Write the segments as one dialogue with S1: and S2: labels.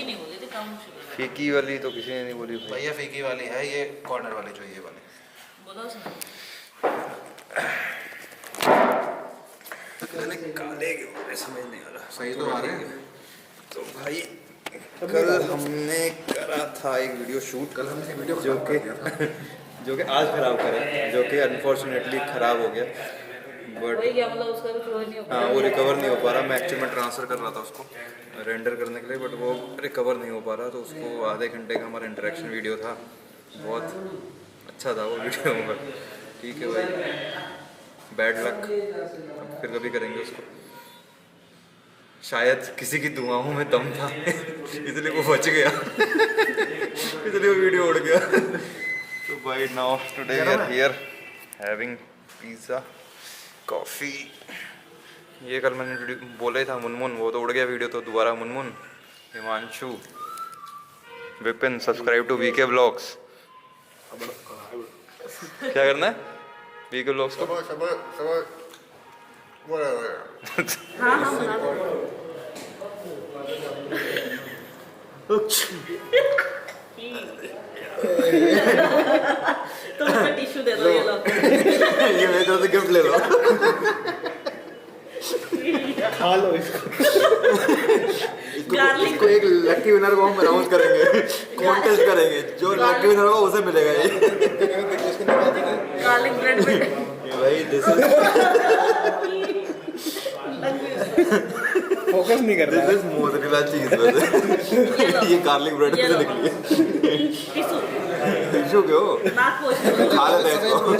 S1: फीकी नहीं बोली थी, कम शुगर।
S2: फीकी वाली तो किसी ने नहीं बोली भाई।
S3: भैया फीकी वाली है ये, कॉर्नर वाली जो ये वाली
S1: बोला उसने।
S2: काले क्यों हो रहे समझ नहीं आ रहा।
S3: सही तो आ रहे हैं।
S2: तो भाई कल हमने करा था एक वीडियो शूट,
S3: कल हमने वीडियो
S2: जो कि आज खराब करा, जो कि अनफॉर्चुनेटली खराब हो गया। बट
S1: वही क्या मतलब उसका कुछ नहीं हो
S2: हाँ वो रिकवर नहीं हो पा रहा। मैं एक्चुअली में ट्रांसफ़र कर रहा था उसको रेंडर करने के लिए, बट वो रिकवर नहीं हो पा रहा। तो उसको आधे घंटे का हमारा इंटरेक्शन वीडियो था, बहुत अच्छा था वो वीडियो। पर ठीक है भाई, बैड लक, फिर कभी करेंगे उसको। शायद किसी की दुआओं में दम था इसलिए वो बच गया इसलिए वो वीडियो उड़ गया। तो भाई now today we are here having pizza coffee. ये कल मैंने बोला ही था मुनमुन, वो तो उड़ गया वीडियो। तो दोबारा Munmun, Himanshu, Vipin, subscribe to VK blogs. क्या करना है वीके ब्लॉग्स को?
S1: हाँ हाँ बना दो। तुम उसका टिश्यू दे दो, ये लो।
S2: ये मेरे तरफ से गिफ्ट ले लो।
S4: खा लो इसको।
S2: इसको एक लकी विनर को हम अनाउंस करेंगे, कॉन्टेस्ट करेंगे, जो लकी विनर होगा उसे मिलेगा ये।
S1: गार्लिक ब्रेड में
S2: भाई दिस इज
S4: फोकस नहीं कर रहा
S2: दिस इज मोज़रेला चीज। ये गार्लिक ब्रेड से निकली है।
S1: टिश्यू
S2: टिश्यू क्यों?
S1: नाक पोंछ लो।
S2: खा लेते हैं इसको।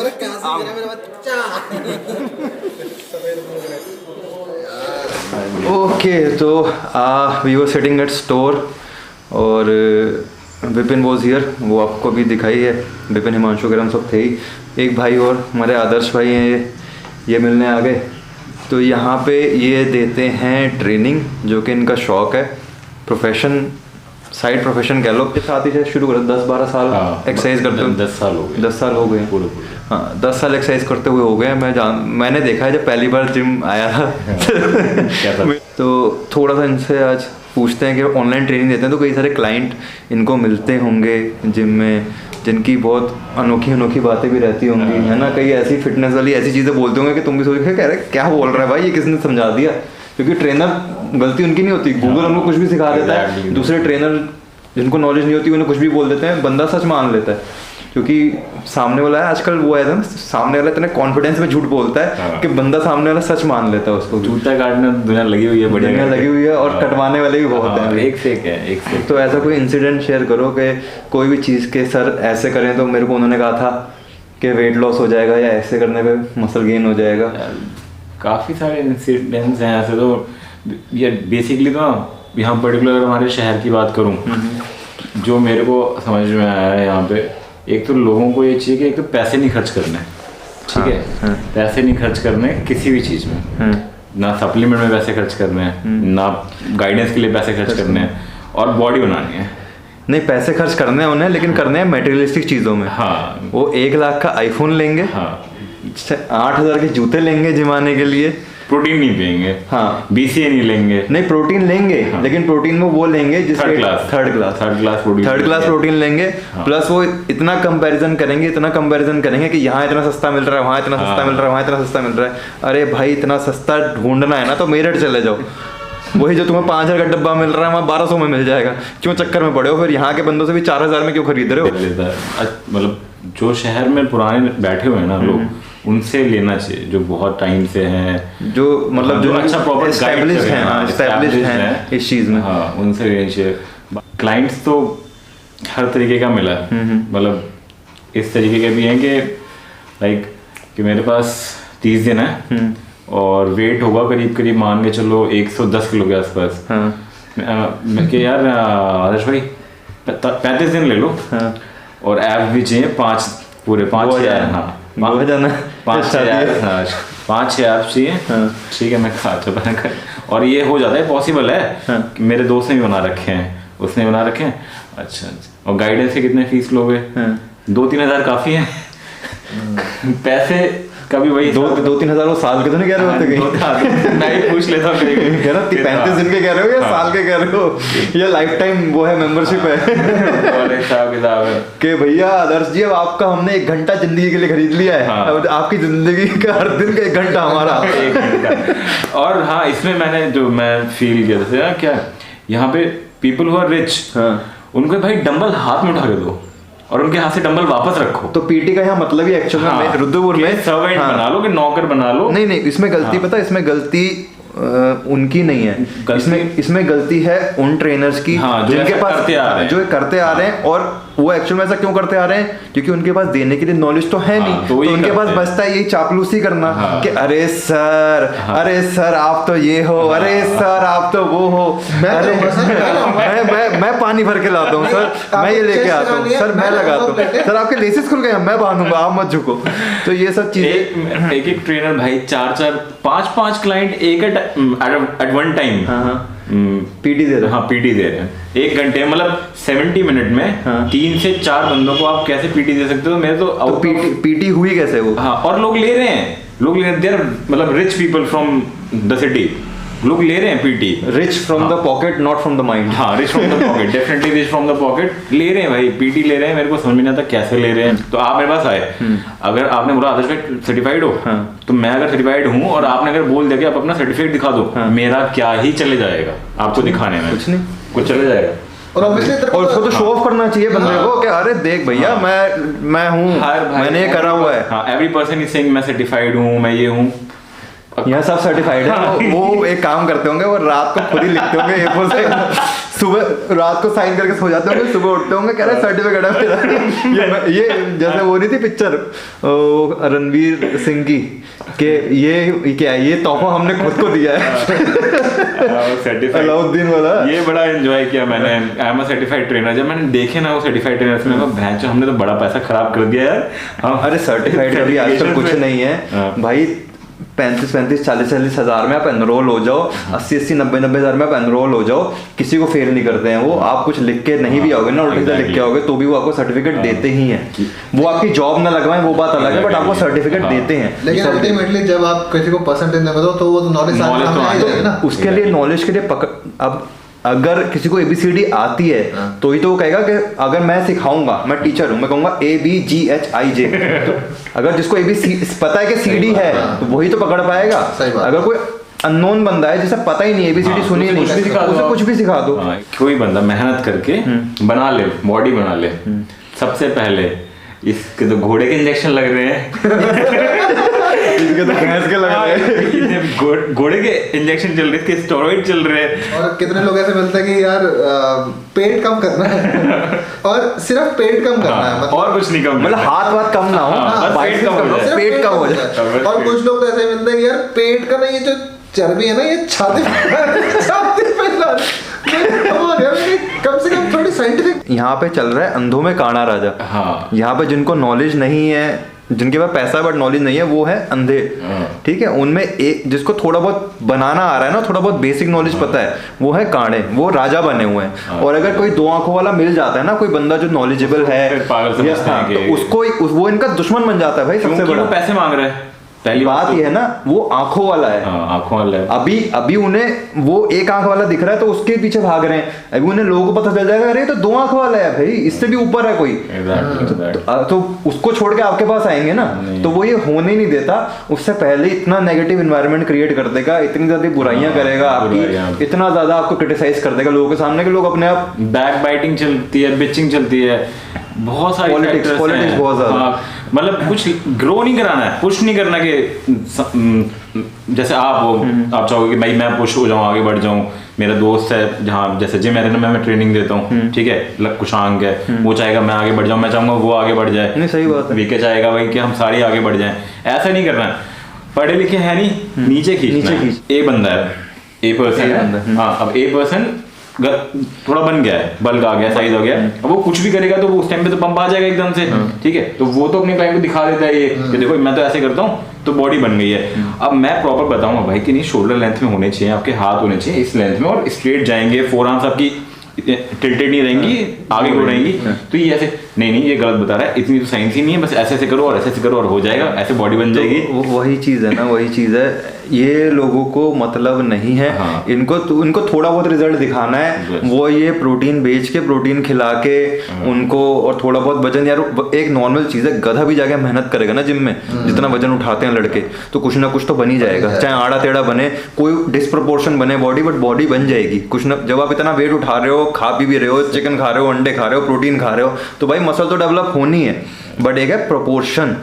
S2: ओके तो we were sitting at store और विपिन वॉज हियर, वो आपको भी दिखाई है। विपिन, हिमांशु वगैरह हम सब थे ही। एक भाई और हमारे आदर्श भाई हैं, ये मिलने आ गए। तो यहाँ पे ये देते हैं ट्रेनिंग, जो कि इनका शौक़ है, प्रोफेशन, साइड प्रोफेशन कह लो। के साथ ही शुरू करो, 10-12 साल एक्सरसाइज करते हुए।
S5: 10 साल हो गए।
S2: 10 साल हो गए पूरे। हाँ 10 साल एक्सरसाइज करते हुए हो गए। मैंने देखा है जब पहली बार जिम आया था। तो थोड़ा सा इनसे आज पूछते हैं कि ऑनलाइन ट्रेनिंग देते हैं तो कई सारे क्लाइंट इनको मिलते होंगे जिम में, जिनकी बहुत अनोखी बातें भी रहती होंगी, है ना। कई ऐसी फिटनेस वाली ऐसी चीज़ें बोलते होंगे कि तुम भी सोच के कह रहे क्या बोल रहा है भाई, ये किसने समझा दिया। क्योंकि ट्रेनर गलती उनकी नहीं होती, गूगल उनको कुछ भी सिखा देता है। दूसरे ट्रेनर जिनको नॉलेज नहीं होती उन्हें कुछ भी बोल देते हैं, बंदा सच मान लेता है। क्योंकि सामने वाला है आजकल वो है ना, सामने वाला इतना कॉन्फिडेंस में झूठ बोलता है कि बंदा सामने वाला सच मान लेता है उसको।
S5: जूता काटने दुनिया लगी हुई है,
S2: बढ़िया लगी हुई है, और कटवाने वाले भी बहुत हैं।
S5: एक फेक है, एक फेक।
S2: तो ऐसा कोई इंसिडेंट शेयर करो कि कोई भी चीज़ के सर ऐसे करें तो मेरे को उन्होंने कहा था कि वेट लॉस हो जाएगा, या ऐसे करने पे मसल गेन हो जाएगा।
S5: काफ़ी सारे इंसिडेंट्स हैं ऐसे। तो ये बेसिकली तो यहाँ पर्टिकुलर हमारे शहर की बात करूँ, जो मेरे को समझ में आया है यहाँ पे, एक तो लोगों को ये चाहिए कि एक तो पैसे नहीं खर्च करने, ठीक है। पैसे नहीं खर्च करने किसी भी चीज़ में, ना सप्लीमेंट में पैसे खर्च करने हैं, ना गाइडेंस के लिए पैसे खर्च करने हैं, और बॉडी बनानी है।
S2: नहीं, पैसे खर्च करने हैं उन्हें, लेकिन करने हैं मटेरियलिस्टिक चीज़ों में।
S5: हाँ,
S2: वो 1 लाख का आईफोन लेंगे,
S5: हाँ,
S2: 8,000 के जूते लेंगे जिम आने के लिए,
S5: प्रोटीन नहीं पियेंगे,
S2: हाँ,
S5: BCA नहीं लेंगे।
S2: नहीं प्रोटीन लेंगे, हाँ, लेकिन प्रोटीन में वो लेंगे जिसके थर्ड क्लास प्रोटीन लेंगे। हाँ, प्लस वो इतना कंपैरिजन करेंगे कि यहाँ इतना सस्ता मिल रहा है, वहाँ इतना सस्ता मिल रहा है, वहाँ इतना सस्ता मिल रहा है। अरे भाई इतना सस्ता ढूंढना है ना तो मेरठ चले जाओ, वही जो तुम्हें 5,000 का डब्बा मिल रहा है वहाँ 1,200 में मिल जाएगा। क्यों चक्कर में पड़े हो? फिर यहाँ के बंदों से भी 4,000 में क्यों खरीद रहे हो?
S5: मतलब जो शहर में पुराने बैठे हुए हैं ना लोग, उनसे लेना चाहिए, जो बहुत टाइम से हैं, जो मतलब जो अच्छा प्रॉपर एस्टैब्लिश्ड हैं
S2: इस चीज़ में,
S5: हाँ, उनसे लेना चाहिए। क्लाइंट्स तो हर तरीके का मिला है, मतलब इस तरीके के भी हैं कि लाइक कि मेरे पास 30 दिन है और वेट होगा करीब मान के चलो 110 किलो के आसपास। मैं कि यार आदर्श भाई 35 दिन ले लो, और ऐप भी चाहिए 5 पूरे 5-6, हाँ 5-6 ऐप चाहिए, ठीक है। मैं खा चुका, और ये हो जाता है, पॉसिबल है। मेरे दोस्त ने भी बना रखे हैं, उसने बना रखे हैं। अच्छा, और गाइडेंस के कितने फीस लोगे? 2-3 हज़ार काफ़ी है। पैसे कभी वही
S2: 2-3 हजार वो साल के तो नहीं कह रहे होते कहीं?
S5: मैं ही पूछ लेता हूँ कहीं।
S2: कह रहा 35 दिन के कह रहे हो या साल के कह रहे हो या लाइफ टाइम वो है मेंबरशिप है?
S5: और हिसाब किताब है
S2: कि भैया आदर्श जी अब आपका हमने 1 घंटा जिंदगी के लिए खरीद लिया है,
S5: हाँ।
S2: अब आपकी जिंदगी का हर दिन का 1 घंटा हमारा।
S5: 1 घंटा। और हाँ, इसमें मैंने जो मैं फील किया जैसे ना, क्या यहाँ पे पीपल हु आर रिच, उनको भाई डंबल हाथ में उठा के दो और उनके हाथ से डंबल वापस रखो।
S2: तो पीटी का यहाँ मतलब ही एक्चुअल में रुद्रपुर में
S5: सर्वेंट बना लो कि नौकर बना लो।
S2: नहीं इसमें गलती पता है, इसमें गलती उनकी नहीं है, इसमें गलती है उन ट्रेनर्स की जिनके पास जो करते आ रहे हैं। और वो एक्चुअल में ऐसा क्यों करते आ रहे हैं? क्योंकि उनके पास देने के लिए नॉलेज तो है नहीं, तो उनके पास बचता है यही चापलूसी करना कि अरे सर आप तो ये हो, अरे सर आप तो वो हो, अरे मैं पानी भर के लाता हूँ सर, मैं ये लेके आता हूँ सर, मैं लगाता हूँ सर, आपके लेसेस खुल गए मैं बांधूंगा, आप मत झुको। तो ये सब चीजें
S5: एक ट्रेनर भाई 4-4 5-5 क्लाइंट एक एट वन टाइम
S2: पीटी दे रहे हैं।
S5: हाँ पीटी दे रहे हैं 1 घंटे, मतलब 70 मिनट में 3 से 4 बंदों को आप कैसे पीटी दे सकते हो? मेरे तो
S2: पीटी हुई कैसे वो?
S5: हाँ, और लोग ले रहे हैं देयर, मतलब rich people from the city, लोग ले रहे हैं PT.
S2: Rich from the pocket, not from the mind.
S5: हाँ, rich from the pocket, definitely rich from the pocket ले रहे हैं भाई, पीटी ले रहे हैं। मेरे को समझ में नहीं आता कैसे ले रहे हैं। तो आप मेरे पास आए, अगर आपने बोला आदर्श भाई सर्टिफाइड हो, तो मैं अगर सर्टिफाइड हूँ और आपने अगर बोल दिया कि आप अपना सर्टिफिकेट दिखा दो, मेरा क्या ही चले जाएगा आपको दिखाने में?
S2: कुछ नहीं,
S5: कुछ चले जाएगा।
S4: और
S2: उसको तो शो ऑफ करना चाहिए बंदे को कि अरे देख भैया मैं हूँ, मैंने ये करा हुआ है।
S5: हाँ, एवरी पर्सन इज सेइंग मैं सर्टिफाइड हूँ, मैं ये हूँ।
S2: यहाँ सब सर्टिफाइड है। वो एक काम करते होंगे, वो रात को खुद ही लिखते होंगे A4 से, सुबह रात को साइन करके सो जाते होंगे, सुबह उठते होंगे कह रहे सर्टिफिकेट है मेरा। ये जैसे वो नहीं थी पिक्चर रणवीर सिंह की कि ये क्या है, ये तोहफा हमने खुद को दिया है। अलाउद्दीन वाला
S5: ये बड़ा एंजॉय किया मैंने। I am a certified trainer. जब मैंने देखे ना वो सर्टिफाइड ट्रेनर्स में, भैंचो हमने तो बड़ा पैसा खराब कर दिया यार।
S2: अरे सर्टिफाइड अभी आजकल कुछ नहीं है भाई, 35-40 हज़ार में आप एनरोल हो जाओ, 80-90 हज़ार में आप एनरोल हो जाओ, किसी को फेल नहीं करते हैं वो। आप कुछ लिख के नहीं भी आओगे ना, उल्टे से लिख के आओगे तो भी वो आपको सर्टिफिकेट देते ही हैं। वो आपकी जॉब ना लगवाएं वो बात अलग है, बट आपको सर्टिफिकेट देते हैं।
S4: लेकिन अल्टीमेटली जब आप किसी को परसेंटेज देंगे तो वो नॉलेज सामने आ जाएगा ना।
S2: उसके लिए नॉलेज के लिए अब अगर किसी को ABCD आती है तो ही तो वो कहेगा कि अगर मैं सिखाऊंगा, मैं टीचर हूँ, मैं कहूंगा ABGHIJ। तो अगर जिसको ABC पता है कि CD है तो वही तो पकड़ पाएगा। अगर कोई अननोन बंदा है जिसे पता ही नहीं ABCD सुनी नहीं, उसे कुछ भी सिखा दो।
S5: कोई बंदा मेहनत करके बना ले, बॉडी बना ले, सबसे पहले इसके तो घोड़े के इंजेक्शन लग रहे हैं,
S2: इनके तो भैंस के लग रहे हैं,
S5: घोड़े के इंजेक्शन चल रहे हैं, इसके स्टेरॉइड चल रहे हैं।
S4: और कितने लोग ऐसे मिलते हैं कि यार पेट कम करना है और सिर्फ पेट कम करना है, मतलब
S5: और कुछ नहीं कम,
S2: मतलब हाथ कम ना हो,
S5: पेट कम हो जाए,
S2: पेट कम हो जाए।
S4: और कुछ लोग तो ऐसे मिलते हैं कि यार पेट का नहीं, ये जो चर्बी है ना ये छाती पे कम से कम थोड़ी साइंटिफिक।
S2: यहाँ पे चल रहा है अंधों में काना राजा।
S5: हाँ,
S2: यहाँ पे जिनको नॉलेज नहीं है, जिनके पास पैसा बट नॉलेज नहीं है, वो है अंधे। ठीक है, उनमें एक जिसको थोड़ा बहुत बनाना आ रहा है ना, थोड़ा बहुत बेसिक नॉलेज पता है, वो है काणे, वो राजा बने हुए हैं। और अगर कोई 2 आंखों वाला मिल जाता है ना, कोई बंदा जो नॉलेजेबल है, तो उसको वो इनका दुश्मन बन जाता है भाई। सबसे बड़ा
S5: पैसे मांग रहे हैं,
S2: पहली बात ये है ना, वो आंखों वाला है।
S5: आंखों वाला है।
S2: अभी उन्हें वो एक आंख वाला दिख रहा है तो उसके पीछे भाग रहे हैं। अभी उन्हें लोगों को पता चल जाएगा अरे तो 2 आंख वाला है भाई, इससे भी ऊपर है कोई। तो उसको छोड़ के आपके पास आएंगे ना, तो वो ये होने ही नहीं देता। उससे पहले इतना नेगेटिव एनवायरनमेंट क्रिएट कर देगा, इतनी ज्यादा बुराइयां करेगा आपकी, इतना ज्यादा आपको क्रिटिसाइज कर देगा लोगों के सामने कि लोग अपने आप,
S5: बैक बाइटिंग चलती है, बिचिंग चलती है, बहुत सारी
S2: पॉलिटिक्स बहुत ज्यादा।
S5: मतलब कुछ ग्रो नहीं कराना है, पुश नहीं करना कि जैसे आप हो, आप चाहोगे कि भाई मैं पुश हो जाऊं, आगे बढ़ जाऊं। मेरा दोस्त है जहाँ जैसे जिम एरिना में मैं ट्रेनिंग देता हूँ, ठीक है, कुशांग है, वो चाहेगा मैं आगे बढ़ जाऊं, मैं चाहूंगा वो आगे बढ़ जाए।
S2: नहीं, सही बात है।
S5: वीके चाहेगा भाई कि हम सारे आगे बढ़ जाएं। ऐसा नहीं करना है, पढ़े लिखे है नहीं, नीचे खींच। ए बंदा है, ए पर्सन है, हाँ, अब ए पर्सन थोड़ा बन गया है, बल्क आ गया, साइज हो गया, अब वो कुछ भी करेगा तो वो उस टाइम पे तो पंप आ जाएगा एकदम से। ठीक है, तो वो तो अपने क्लाइंट को दिखा देता है ये कि देखो मैं तो ऐसे करता हूँ, तो बॉडी बन गई है। अब मैं प्रॉपर बताऊंगा भाई कि नहीं, शोल्डर लेंथ में होने चाहिए, आपके हाथ होने चाहिए इस लेंथ में, और स्ट्रेट जाएंगे, फोर आर्म्स आपकी टिल्टेड नहीं रहेंगी, आगे को रहेंगी। तो ये ऐसे नहीं ये गलत बता रहा है, इतनी तो साइंस ही नहीं है, बस ऐसे ऐसे करो और ऐसे ऐसे करो और हो जाएगा, ऐसे बॉडी बन जाएगी।
S2: तो वही चीज़ है ना, वही चीज़ है, ये लोगों को मतलब नहीं है।
S5: हाँ।
S2: इनको थोड़ा बहुत रिजल्ट दिखाना है, वो ये प्रोटीन बेच के, प्रोटीन खिला के उनको, और थोड़ा बहुत वजन, यार एक नॉर्मल चीज़ है, गधा भी जाके मेहनत करेगा ना जिम में, जितना वजन उठाते हैं लड़के, तो कुछ ना कुछ तो बन ही जाएगा, चाहे आड़ा टेढ़ा बने, कोई डिस्प्रपोर्शन बने बॉडी, बट बॉडी बन जाएगी कुछ ना। जब आप इतना वेट उठा रहे हो, खा पी भी रहे हो, चिकन खा रहे हो, अंडे खा रहे हो, प्रोटीन खा रहे हो, तो भाई मसल तो डेवलप होनी है, बट एक है प्रोपोर्शन।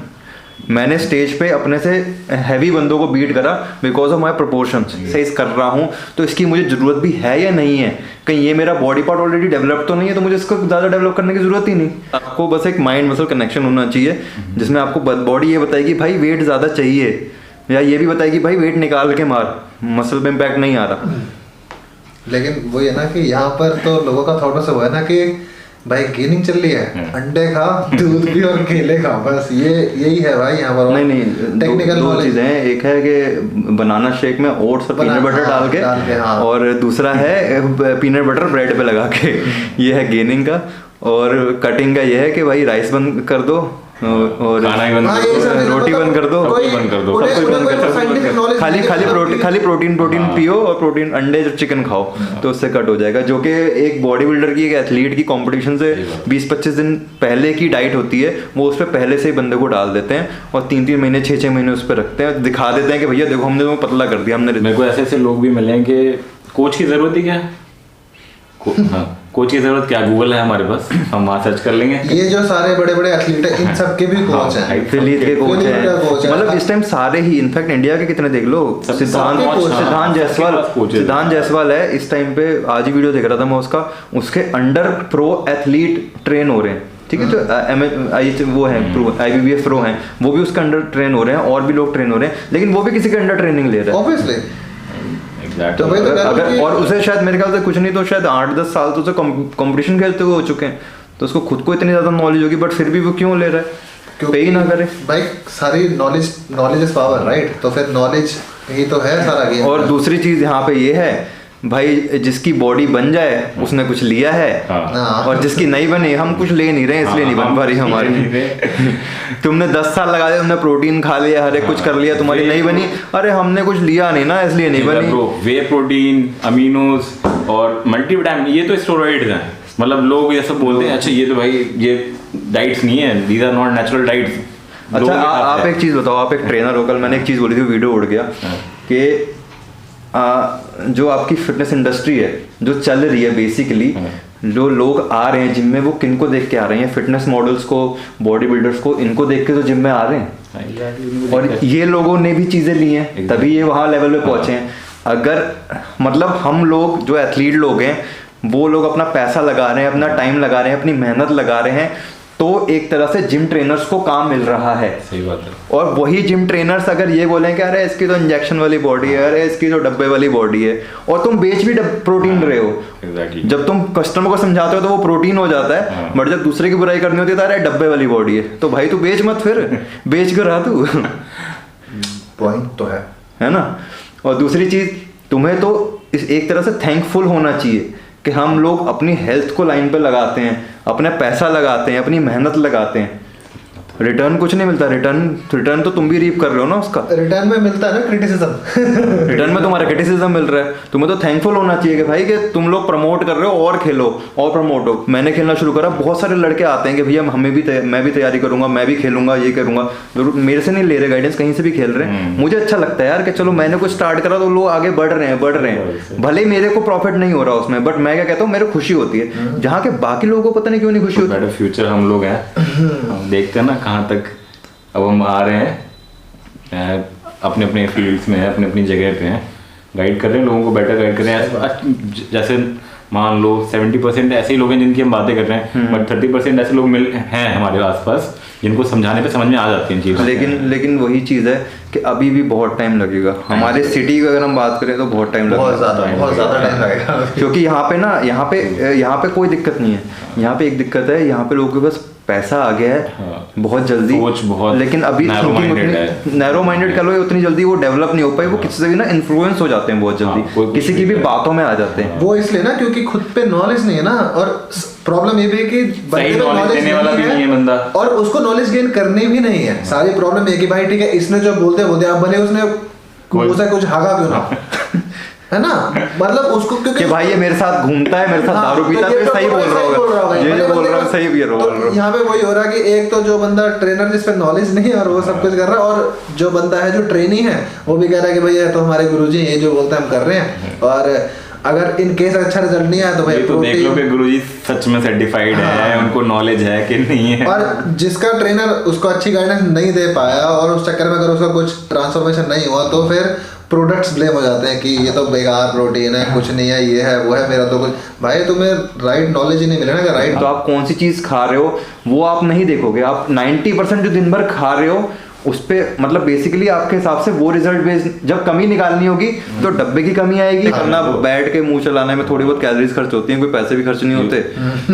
S2: मैंने स्टेज पे अपने से हैवी बंदों को बीट करा because of my proportion, size कर रहा हूँ, तो इसकी मुझे ज़रूरत भी है या नहीं है, कहीं ये मेरा बॉडी पार्ट ऑलरेडी डेवलप तो नहीं है, तो मुझे इसको ज़्यादा डेवलप करने की ज़रूरत ही नहीं। आपको बस एक माइंड मसल कनेक्शन होना चाहिए, जिसमें आपको बॉडी ये बताएगी भाई वेट ज़्यादा चाहिए, या ये भी बताएगी भाई वेट निकाल के मार, मसल पे इम्पैक्ट नहीं आ रहा।
S4: लेकिन वो ये ना कि यहाँ पर तो लोगों का थॉट से वो है ना कि भाई गेनिंग चल रही है, अंडे खा, दूध भी और केले खा, बस यही है भाई यहाँ पर।
S2: नहीं
S4: टेक्निकल
S2: दो चीजें हैं, एक है कि बनाना शेक में ओट्स और पीनट बटर डाल के,
S4: हाँ।
S2: और दूसरा है पीनट बटर ब्रेड पे लगा के, ये है गेनिंग का। और कटिंग का ये है कि भाई राइस बंद कर दो और
S5: खाना ही बंद
S4: हाँ,
S5: कर दो,
S2: रोटी बंद कर दो,
S5: कोई बंद कर दो,
S2: सब कुछ बंद कर
S4: scientific
S2: दो,
S4: knowledge
S2: खाली प्रोटीन पियो और प्रोटीन अंडे और चिकन खाओ, तो उससे कट हो जाएगा। जो कि एक बॉडी बिल्डर की, एक एथलीट की कंपटीशन से 20-25 दिन पहले की डाइट होती है, वो उस पर पहले से ही बंदे को डाल देते हैं और 3-3 महीने 6-6 महीने उस पर रखते हैं, दिखा देते हैं कि भैया देखो हमने तुम्हें पतला कर दिया हमने।
S5: मेरे को ऐसे ऐसे लोग भी मिले हैं कि कोच की जरूरत ही क्या है, कोच की जरूरत क्या, गूगल है हमारे पास, हम वहाँ सर्च कर लेंगे।
S4: ये जो सारे बड़े बड़े एथलीट हैं, इन सब के भी कोच हैं,
S2: एथलीट के कोच हैं, मतलब इस टाइम सारे ही, इनफैक्ट इंडिया के कितने देख लो, सिद्धांत जायसवाल है इस टाइम पे, आज ही वीडियो देख रहा था मैं उसका, उसके अंडर प्रो एथलीट ट्रेन हो रहे हैं, ठीक है, जो वो है IBBF प्रो हैं, वो भी उसके अंडर ट्रेन हो रहे हैं, और भी लोग ट्रेन हो रहे हैं, लेकिन वो भी किसी के अंडर ट्रेनिंग ले रहे हैं
S4: ऑब्वियसली।
S5: तो
S2: अगर और उसे शायद मेरे ख्याल से कुछ नहीं तो शायद 8-10 साल तो उसे कंपटीशन खेलते हुए हो चुके हैं, तो उसको खुद को इतनी ज्यादा नॉलेज होगी, बट फिर भी वो क्यों ले रहा है, पे ही ना करे
S4: भाई। सारी नॉलेज इज पावर, राइट? तो फिर नॉलेज ही तो है सारा गेम।
S2: और दूसरी चीज यहाँ पे ये है भाई, जिसकी बॉडी बन जाए उसने कुछ लिया है, और जिसकी नहीं बनी, हम कुछ ले नहीं रहे इसलिए नहीं बन पा रही हमारी। तुमने 10 साल लगा दिया, तुमने प्रोटीन खा लिया, हर एक कुछ कर लिया, तुम्हारी नहीं बनी, अरे हमने कुछ लिया नहीं ना इसलिए नहीं बनी।
S5: वे प्रोटीन, अमीनोज और मल्टीविटामिन, ये तो स्टेरॉइड्स हैं, मतलब लोग ये सब बोलते हैं अच्छा ये तो भाई ये डाइट्स नहीं है, these are not natural diets.
S2: अच्छा आप एक चीज बताओ, आप एक ट्रेनर हो, कल मैंने एक चीज बोली थी, वीडियो उड़ गया कि जो आपकी फिटनेस इंडस्ट्री है जो चल रही है, बेसिकली जो लोग आ रहे हैं जिम में, वो किनको देख के आ रहे हैं, फिटनेस मॉडल्स को, बॉडी बिल्डर्स को, इनको देख के तो जिम में आ रहे हैं, और ये लोगों ने भी चीजें ली हैं तभी ये वहाँ लेवल पे पहुंचे हैं। अगर मतलब हम लोग जो एथलीट लोग हैं, वो लोग अपना पैसा लगा रहे हैं, अपना टाइम लगा रहे हैं, अपनी मेहनत लगा रहे हैं, तो एक तरह से जिम ट्रेनर्स को काम मिल रहा है।
S5: सही बात है।
S2: और वही जिम ट्रेनर्स अगर ये बोलें कि अरे इसकी तो इंजेक्शन वाली बॉडी है, अरे इसकी तो डब्बे वाली बॉडी है, और तुम बेच भी प्रोटीन रहे हो, जब तुम कस्टमर को समझाते हो तो वो प्रोटीन हो जाता है, बट जब दूसरे की बुराई करनी होती है तो अरे डब्बे वाली बॉडी है, तो भाई तू बेच मत, फिर बेच कर रहा तू।
S4: पॉइंट तो है
S2: ना। और दूसरी चीज, तुम्हें तो एक तरह से थैंकफुल होना चाहिए कि हम लोग अपनी हेल्थ को लाइन पे लगाते हैं, अपना पैसा लगाते हैं, अपनी मेहनत लगाते हैं, रिटर्न कुछ नहीं मिलता। रिटर्न तो तुम भी रीप कर रहे हो ना उसका,
S4: रिटर्न में मिलता है ना क्रिटिसिज्म।
S2: रिटर्न में तुम्हारा क्रिटिसिज्म मिल रहा है, तुम्हें तो थैंकफुल होना चाहिए कि भाई कि तुम लोग प्रमोट कर रहे हो, और खेलो और प्रमोट हो। मैंने खेलना शुरू करा, बहुत सारे लड़के आते हैं कि भैया हमें भी मैं भी तैयारी करूंगा, मैं भी खेलूंगा, ये करूंगा, मेरे से नहीं ले रहे गाइडेंस, कहीं से भी खेल रहे हैं। मुझे अच्छा लगता है यार कि चलो मैंने कुछ स्टार्ट करा तो लोग आगे बढ़ रहे हैं, भले ही मेरे को प्रॉफिट नहीं हो रहा उसमें, बट मैं क्या कहता हूँ, मेरे को खुशी होती है, जहाँ के बाकी लोगों को पता नहीं क्यों नहीं खुशी होती।
S5: फ्यूचर हम लोग हैं, हम देखते हैं ना कहाँ तक अब हम आ रहे हैं, अपने अपने फील्ड्स में, अपने अपनी जगह पे हैं, गाइड कर रहे हैं लोगों को, बेटर गाइड कर रहे हैं। जैसे मान लो 70% ऐसे ही लोग हैं जिनकी हम बातें कर रहे हैं, बट 30% ऐसे लोग हैं हमारे आसपास जिनको समझाने पे समझ में आ जाती हैं चीज़ें।
S2: लेकिन वही चीज़ है कि अभी भी बहुत टाइम लगेगा। हमारे सिटी की अगर हम बात करें तो बहुत टाइम लगेगा,
S4: बहुत ज़्यादा टाइम लगेगा,
S2: क्योंकि यहाँ पे कोई दिक्कत नहीं है। यहाँ पे एक दिक्कत है, यहाँ पे लोगों के पास पैसा आ गया है बहुत जल्दी, लेकिन अभी नैरो माइंडेड कह लो, उतनी जल्दी वो डेवलप नहीं हो पाई, वो किसी से भी ना इन्फ्लुएंस हो जाते हैं बहुत जल्दी, किसी की भी बातों में आ जाते हैं।
S4: वो इसलिए ना क्योंकि खुद पे नॉलेज नहीं है ना, और प्रॉब्लम ये भी है कि बंदे को
S5: knowledge
S4: knowledge
S5: देने वाला भी नहीं है बंदा।
S4: और उसको नॉलेज गेन करनी भी नहीं है। सारी प्रॉब्लम ये कि भाई ठीक है इसने जो बोलते आप भले उसने मुंह से कुछ हागा क्यों ना है ना, मतलब उसको क्योंकि
S2: कि भाई ये मेरे साथ घूमता है, मेरे साथ
S4: हाँ,
S2: दारू पीता है,
S4: ये
S2: तो सही बोल रहा होगा, ये जो बोल रहा है सही भी बोल रहा
S4: तो
S2: है।
S4: यहाँ पे वही हो रहा है कि एक तो जो बंदा ट्रेनर जिस पे नॉलेज नहीं है और वो सब कुछ कर रहा है, और जो बंदा है जो ट्रेनी है वो भी कह रहा है कि भाई ये तो हमारे गुरुजी ये जो बोलते हैं हम कर रहे हैं, और अगर इन केस अच्छा रिजल्ट नहीं आया तो भाई
S5: ये तो देख लो कि गुरुजी सच में सर्टिफाइड है, उनको नॉलेज है कि नहीं है।
S4: और जिसका ट्रेनर उसको अच्छी गाइडेंस नहीं दे पाया और उस चक्कर में अगर उसका कुछ ट्रांसफॉर्मेशन नहीं हुआ तो फिर प्रोडक्ट्स ब्लेम हो जाते हैं कि ये तो बेकार प्रोटीन है, कुछ नहीं है, ये है वो है, मेरा तो कुछ। भाई तुम्हें राइट नॉलेज ही नहीं मिला ना, राइट
S2: तो आप कौन सी चीज खा रहे हो वो आप नहीं देखोगे, आप 90% जो दिन भर खा रहे हो उस पे मतलब बेसिकली आपके हिसाब से वो रिजल्ट बेस्ड जब कमी निकालनी होगी तो डब्बे की कमी आएगी, करना बैठ के मुंह चलाने में थोड़ी बहुत कैलोरीज खर्च होती हैं, कोई पैसे भी खर्च नहीं होते,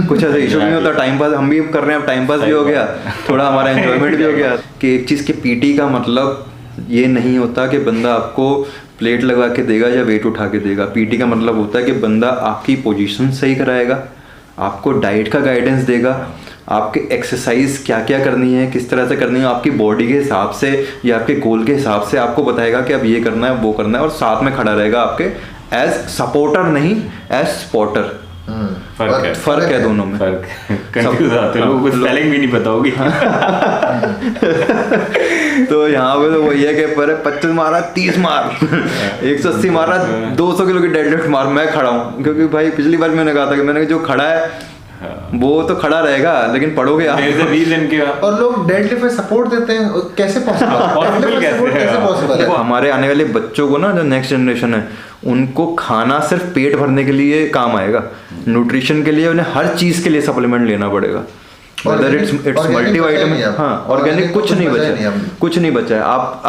S2: कुछ ऐसा इशू नहीं होता, टाइम पास हम भी कर रहे हैं, अब टाइम पास भी हो गया, थोड़ा हमारा एंजॉयमेंट भी हो गया। कि एक चीज़ के पीटी का मतलब ये नहीं होता कि बंदा आपको प्लेट लगा के देगा या वेट उठा के देगा। पीटी का मतलब होता है कि बंदा आपकी पोजीशन सही कराएगा, आपको डाइट का गाइडेंस देगा, आपके एक्सरसाइज क्या क्या करनी है, किस तरह से करनी है, आपकी बॉडी के हिसाब से या आपके गोल के हिसाब से आपको बताएगा कि अब ये करना है वो करना है, और साथ में खड़ा रहेगा आपके एज सपोर्टर नहीं एज स्पॉटर। फर्क है दोनों में,
S5: फर्क कंफ्यूज आते हैं लोगों को, स्पेलिंग भी नहीं पता होगी।
S2: तो यहाँ पे तो वही है कि पर 25 मारा 30 मार 180 मारा 200 किलो की डेडलिफ्ट मार, मैं खड़ा हूँ, क्योंकि भाई पिछली बार मैंने कहा था कि मैंने जो खड़ा है वो तो खड़ा रहेगा लेकिन पढ़ोगे आप।
S4: और लोग डेडलिफ्ट में सपोर्ट देते हैं, कैसे पॉसिबल है?
S2: हमारे आने वाले बच्चों को ना, जो नेक्स्ट जनरेशन है, उनको खाना सिर्फ पेट भरने के लिए काम आएगा, न्यूट्रिशन के लिए उन्हें हर चीज के लिए सप्लीमेंट लेना पड़ेगा, whether it's multivitamin, हाँ ऑर्गेनिक कुछ नहीं बचा, कुछ नहीं बचा है।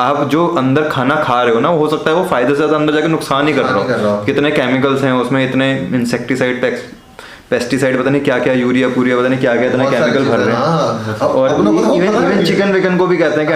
S2: आप जो अंदर खाना खा रहे हो ना, हो सकता है वो फायदे से ज्यादा अंदर जाके नुकसान ही कर रहा हो। कितने केमिकल्स हैं उसमें, इतने इंसेक्टिसाइड पेस्टिसाइड पता नहीं क्या क्या, यूरिया पता नहीं क्या क्या, इतने केमिकल भर रहे हैं। और इवन चिकन विकन को भी कहते हैं कि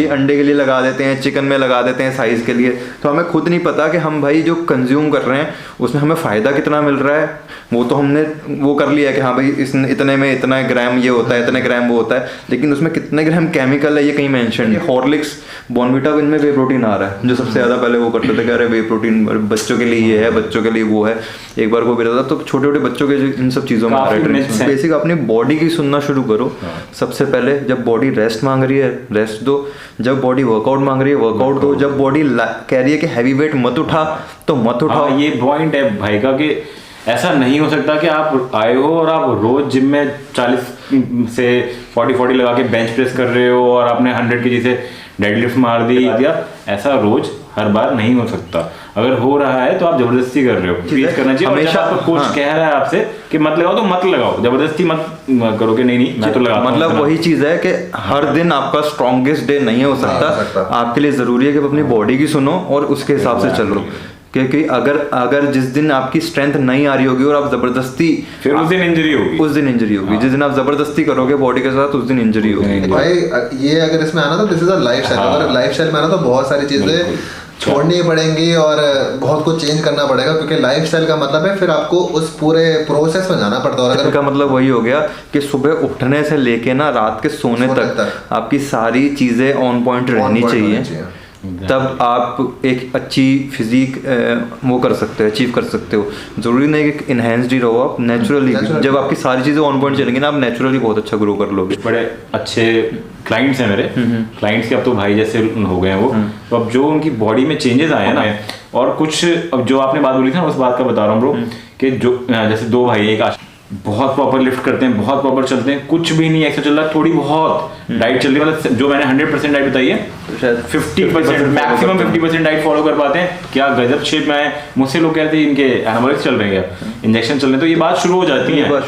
S2: अंडे के लिए लगा देते हैं, चिकन में लगा देते हैं साइज के लिए। तो हमें खुद नहीं पता कि हम भाई जो कंज्यूम कर रहे हैं उसमें हमें फ़ायदा कितना मिल रहा है। वो तो हमने वो कर लिया कि हाँ भाई इतने में इतना ग्राम ये होता है, इतने ग्राम वो होता है, लेकिन उसमें कितने ग्राम केमिकल है ये कहीं मेंशन नहीं। हॉर्लिक्स बॉर्नविटा इनमें वे प्रोटीन आ रहा है, जो सबसे ज़्यादा पहले वो करते थे कि अरे वे प्रोटीन बच्चों के लिए ये है, बच्चों के लिए वो है, एक बार को भी रहता। तो छोटे छोटे बच्चों के इन सब चीज़ों में आ रहा है। बेसिक अपनी बॉडी की सुनना शुरू करो। सबसे पहले जब बॉडी रेस्ट मांग रही है रेस्ट दो, जब बॉडी वर्कआउट मांग रही है वर्कआउट दो, जब बॉडी कह रही है कि हैवी वेट मत उठा तो मत उठाओ।
S5: ये पॉइंट है भाई का कि ऐसा नहीं हो सकता कि आप आए हो और आप रोज जिम में 40 से 40 लगा के बेंच प्रेस कर रहे हो और आपने 100 kg से डेडलिफ्ट मार दिया। ऐसा रोज हर बार नहीं हो सकता। अगर हो रहा है तो आप जबरदस्ती कर रहे हो, प्लीज करना चाहिए। हमेशा कोच कह रहा है आपसे कि मत लगाओ तो मत लगाओ, जबरदस्ती मत करो कि नहीं मैं तो लगाता हूं।
S2: मतलब वही चीज है कि हर दिन आपका स्ट्रॉन्गेस्ट डे नहीं हो सकता। आपके लिए जरूरी है कि अपनी बॉडी की सुनो और उसके हिसाब से चलो, क्योंकि अगर जिस दिन आपकी स्ट्रेंथ नहीं आ रही होगी और आप जबरदस्ती,
S5: फिर उस दिन इंजरी होगी। जिस दिन आप जबरदस्ती करोगे बॉडी के साथ उस दिन इंजरी होगी।
S4: भाई ये अगर इसमें आना तो दिस इज अ लाइफस्टाइल। अगर लाइफस्टाइल में आना तो बहुत सारी चीजें छोड़नी पड़ेंगी और बहुत कुछ चेंज करना पड़ेगा, क्योंकि लाइफस्टाइल का मतलब है फिर आपको उस पूरे प्रोसेस में जाना पड़ता है। और अगर का
S2: मतलब वही हो गया कि सुबह उठने से लेके ना रात के सोने तक आपकी सारी चीजें ऑन पॉइंट रहनी चाहिए, तब आप एक अच्छी फिजिक वो कर सकते हो, अचीव कर सकते हो। जरूरी नहीं कि इनहेंस्ड ही रहो आप, नेचुरली जब आपकी सारी चीजें ऑन पॉइंट चलेंगी ना, आप नेचुरली बहुत अच्छा ग्रो कर लोगे।
S5: बड़े अच्छे क्लाइंट्स हैं मेरे, क्लाइंट्स के अब तो भाई जैसे हो गए हैं वो। तो अब जो उनकी बॉडी में चेंजेस आए हैं ना, और कुछ अब जो आपने बात बोली थी ना उस बात का बता रहा हूँ ब्रो, कि जो जैसे दो भाई, एक बहुत प्रॉपर लिफ्ट करते हैं, बहुत प्रॉपर चलते हैं, कुछ भी नहीं एक्स्ट्रा चल रहा, थोड़ी बहुत डाइट चल रही है, मतलब जो मैंने 100% डाइट बताई है 50% मैक्सिमम 50% डाइट फॉलो कर पाते हैं। क्या गजब शेप में आए। मुझसे लोग कहते हैं इनके एनाबॉलिक्स चल रहे हैं, इंजेक्शन चल रहे हैं, तो ये बात शुरू हो जाती है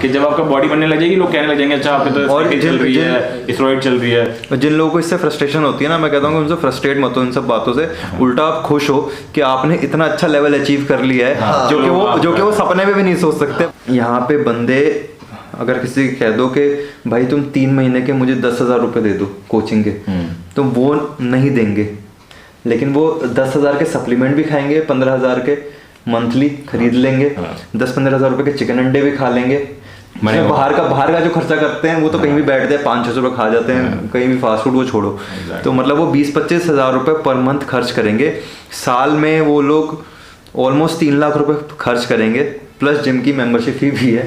S5: कि जब आपका बॉडी बनने लग जाएगी लोग कहने लग जाएंगे अच्छा आपके तो स्टेरॉइड चल रही है, स्टेरॉइड चल रही है।
S2: जिन लोगों को इससे फ्रस्ट्रेशन होती है ना, मैं कहता हूँ उनसे फ्रस्ट्रेट मत हो इन सब बातों से, उल्टा आप खुश हो कि आपने इतना अच्छा लेवल अचीव कर लिया है जो कि वो सपने में भी नहीं सोच सकते। यहाँ पे बंदे अगर किसी कह दो कि भाई तुम 3 महीने के मुझे 10,000 रुपये दे दो कोचिंग के, तो वो नहीं देंगे, लेकिन वो 10,000 के सप्लीमेंट भी खाएंगे, 15,000 के मंथली खरीद लेंगे, 10-15 हज़ार रुपए के चिकन अंडे भी खा लेंगे। बाहर का जो खर्चा करते हैं वो तो कहीं भी बैठते हैं 500-600 रुपये खा जाते हैं, कहीं भी फास्ट फूड वो छोड़ो। तो मतलब वो 20-25 हज़ार रुपये पर मंथ खर्च करेंगे। साल में वो लोग ऑलमोस्ट 3 लाख रुपए खर्च करेंगे, प्लस जिम की मेंबरशिप फी भी है।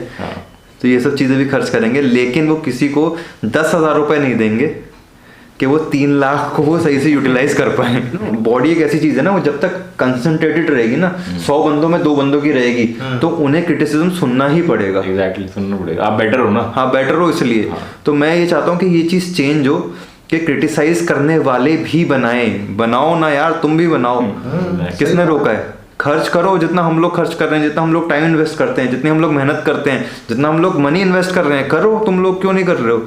S2: तो ये सब चीज़ें भी खर्च करेंगे, लेकिन वो किसी को 10,000 रुपये नहीं देंगे कि वो 3 लाख को वो सही से यूटिलाइज कर पाए। बॉडी एक ऐसी चीज़ है ना, वो जब तक कंसंट्रेटेड रहेगी ना, 100 बंदों में 2 बंदों की रहेगी, तो उन्हें क्रिटिसिज्म सुनना ही पड़ेगा।
S5: एग्जैक्टली, सुनना पड़ेगा। आप बेटर हो ना।
S2: हाँ, बेटर हो। इसलिए तो मैं ये चाहता हूँ कि ये चीज़ चेंज हो कि क्रिटिसाइज करने वाले भी बनाओ ना यार, तुम भी बनाओ। किसने रोका है? खर्च करो जितना हम लोग खर्च कर रहे हैं, जितना हम लोग टाइम इन्वेस्ट करते हैं, जितनी हम लोग मेहनत करते हैं, जितना हम लोग मनी इन्वेस्ट कर रहे हैं, करो। तुम लोग क्यों नहीं कर रहे हो?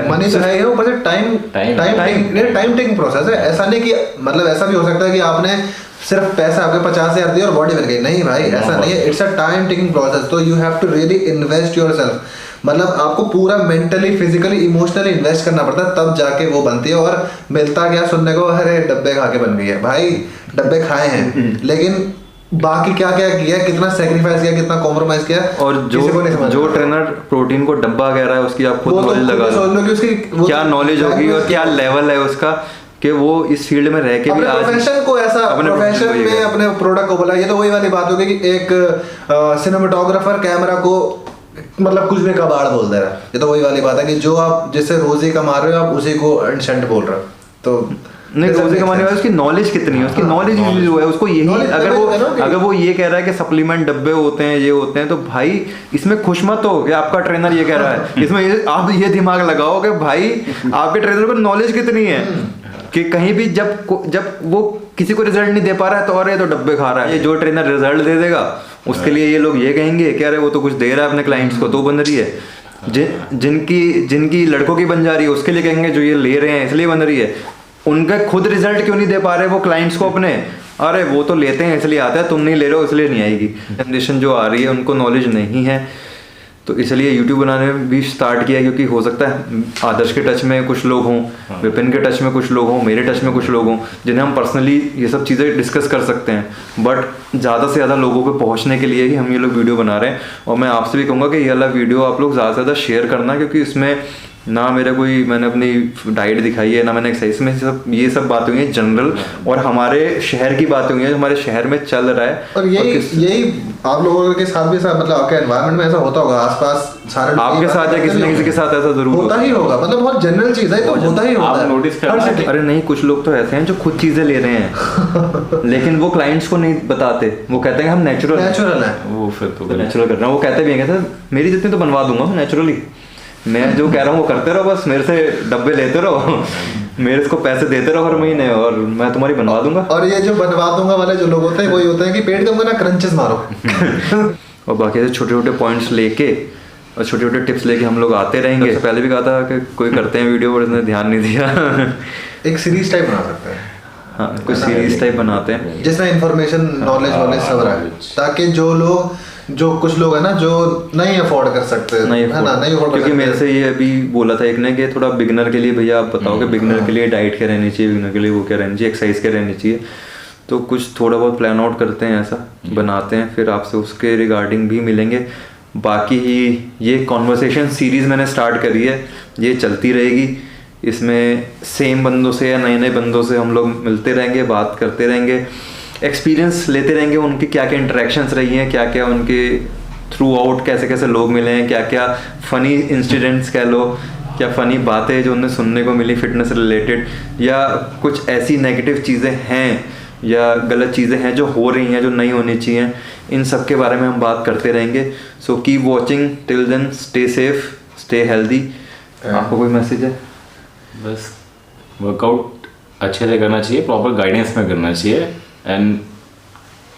S4: मनी तो है ही, ऊपर से टाइम टेकिंग प्रोसेस है। ऐसा नहीं कि मतलब ऐसा भी हो सकता है कि आपने सिर्फ पैसा आपके 50,000 दिया और बॉडी बन गई। नहीं भाई, ऐसा नहीं है। It's a time taking process. तो you have to really invest yourself. मतलब आपको पूरा मेंटली, फिजिकली, इमोशनली इन्वेस्ट करना पड़ता है, तब जाके वो बनती है। और मिलता क्या सुनने को, अरे डब्बे खा के बन गई है। भाई डब्बे खाए हैं, लेकिन बाकी क्या क्या किया, कितना सेक्रीफाइस किया, कितना कॉम्प्रोमाइज किया।
S2: और जो ट्रेनर प्रोटीन को डब्बा कह रहा है, उसकी आप खुद नॉलेज लगा लो कि उसकी क्या नॉलेज होगी और क्या लेवल है उसका, कि वो इस फील्ड में रह के भी आज
S4: प्रोफेशन को ऐसा प्रोफेशन में अपने प्रोडक्ट को बोला। ये तो वही वाली बात होगी कि एक सिनेमेटोग्राफर कैमरा को मतलब कुछ भी कबाड़ बोल दे रहा है। ये तो वही वाली बात है कि जो आप जिससे रोजी कमा रहे हो, आप उसी को इंसेंट बोल रहे हो। तो
S2: नहीं, रोजी कमाने वाला उसकी नॉलेज कितनी है, उसकी नॉलेज जो है उसको यही, अगर वो ये कह रहा है कि सप्लीमेंट डब्बे होते हैं, ये होते हैं, तो भाई इसमें खुश मत हो कि आपका ट्रेनर ये कह रहा है। इसमें आप ये दिमाग लगाओ कि भाई आपके ट्रेनर को नॉलेज कितनी है, कि कहीं भी जब वो किसी को रिजल्ट नहीं दे पा रहा है तो और ये तो डब्बे खा रहा है। ये जो ट्रेनर रिजल्ट दे देगा उसके लिए ये लोग ये कहेंगे कि अरे वो तो कुछ दे रहा है अपने क्लाइंट्स को, तो बन रही है। जिनकी लड़कों की बन जा रही है उसके लिए कहेंगे जो ये ले रहे हैं इसलिए बन रही है। उनका खुद रिजल्ट क्यों नहीं दे पा रहे वो क्लाइंट्स को अपने, अरे वो तो लेते हैं इसलिए आता है, तुम नहीं ले रहे हो इसलिए नहीं आएगी। जनरेशन जो आ रही है उनको नॉलेज नहीं है, तो इसलिए यूट्यूब बनाने में भी स्टार्ट किया, क्योंकि हो सकता है आदर्श के टच में कुछ लोग हों, विपिन के टच में कुछ लोग हों, मेरे टच में कुछ लोग हों, जिन्हें हम पर्सनली ये सब चीज़ें डिस्कस कर सकते हैं। बट ज़्यादा से ज़्यादा लोगों पे पहुंचने के लिए ही हम ये लोग वीडियो बना रहे हैं। और मैं आपसे भी कहूँगा कि ये वाला वीडियो आप लोग ज़्यादा से ज़्यादा शेयर करना, क्योंकि इसमें ना मैंने अपनी डाइट दिखाई है, ना मैंने एक्सरसाइज में ये सब बातें हुई हैं जनरल, और हमारे शहर की बातें हुई हैं जो हमारे शहर में चल रहा है।
S4: और यही आप लोगों के साथ भी मतलब आपके एनवायरनमेंट में ऐसा होता होगा, आसपास सारे
S2: आपके साथ या किसी न किसी के साथ ऐसा जरूर
S4: होता ही होगा। मतलब बहुत जनरल चीज है, तो होता ही होगा।
S5: नोटिस
S2: अरे नहीं, कुछ लोग तो ऐसे हैं जो खुद चीजें ले रहे हैं लेकिन वो क्लाइंट्स को नहीं बताते। वो कहते हैं हम नेचुरल है,
S5: वो फिर तो
S2: नेचुरल कर रहा हूँ। वो कहते भी हैं सर मेरी जितनी तो बनवा दूंगा नेचुरली, मैं जो कह रहा हूँ वो करते रहो, बस मेरे से डब्बे लेते रहो, मेरे को पैसे देते रहो हर महीने और मैं तुम्हारी बनवा दूंगा।
S4: और ये जो बनवा दूंगा वाले जो लोग होते हैं वही होते हैं कि पेट दूंगा ना, क्रंचेस मारो।
S2: और बाकी ऐसे छोटे छोटे पॉइंट्स लेके और छोटे छोटे टिप्स लेके हम लोग आते रहेंगे। पहले भी कहा था कि कोई करते हैं वीडियो पर इसने ध्यान नहीं दिया।
S4: एक सीरीज टाइप बना सकते हैं।
S2: हाँ, कुछ सीरीज टाइप बनाते हैं
S4: जिसमें इंफॉर्मेशन, नॉलेज सब रहा है, ताकि जो कुछ लोग है ना जो नहीं अफोर्ड कर सकते, नहीं अफोर्ड,
S2: क्योंकि मेरे से ये अभी बोला था एक ने कि थोड़ा बिगनर के लिए भैया आप बताओ कि बिगनर के लिए डाइट क्या रहनी चाहिए, बिगनर के लिए वो क्या रहनी चाहिए, एक्सरसाइज क्या रहनी चाहिए। तो कुछ थोड़ा बहुत प्लान आउट करते हैं, ऐसा बनाते हैं, फिर आपसे उसके रिगार्डिंग भी मिलेंगे। बाकी ये कॉन्वर्सेशन सीरीज़ मैंने स्टार्ट करी है, ये चलती रहेगी। इसमें सेम बंदों से या नए नए बंदों से हम लोग मिलते रहेंगे, बात करते रहेंगे, एक्सपीरियंस लेते रहेंगे, उनकी क्या क्या इंटरेक्शंस रही हैं, क्या क्या उनके थ्रू आउट कैसे कैसे लोग मिले हैं, क्या क्या फ़नी इंसिडेंट्स कह लो, क्या फ़नी बातें जो उन्हें सुनने को मिली फिटनेस रिलेटेड, या कुछ ऐसी नेगेटिव चीज़ें हैं या गलत चीज़ें हैं जो हो रही हैं जो नहीं होनी चाहिए, इन सब के बारे में हम बात करते रहेंगे। So keep watching, till then stay safe, stay healthy. आपको कोई मैसेज है?
S5: बस वर्कआउट अच्छे से करना चाहिए, प्रॉपर गाइडेंस में करना चाहिए, एंड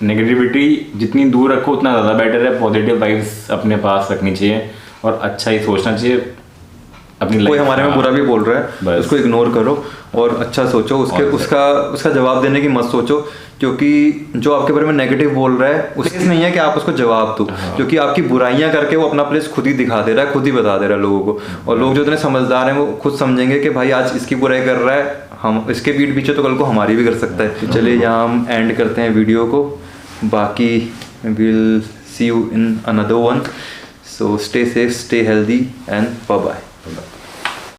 S5: नेगेटिविटी जितनी दूर रखो उतना ज़्यादा बेटर है। पॉजिटिव वाइब्स अपने पास रखनी चाहिए और अच्छा ही सोचना चाहिए अपनी लाइफ।
S2: कोई हमारे में बुरा भी बोल रहा है उसको इग्नोर करो और अच्छा सोचो, उसका जवाब देने की मत सोचो, क्योंकि जो आपके बारे में नेगेटिव बोल रहा है उसे नहीं है कि आप उसको जवाब दो, क्योंकि आपकी बुराइयां करके वो अपना प्लेस खुद ही दिखा दे रहा है, खुद ही बता दे रहा है लोगों को। और लोग जो इतने समझदार हैं वो खुद समझेंगे कि भाई आज इसकी बुराई कर रहा है, हम इसके पीठ पीछे तो कल को हमारी भी कर सकता है। चलिए यहाँ हम एंड करते हैं वीडियो को। बाकी will see you in another one. So stay safe, stay healthy and bye bye.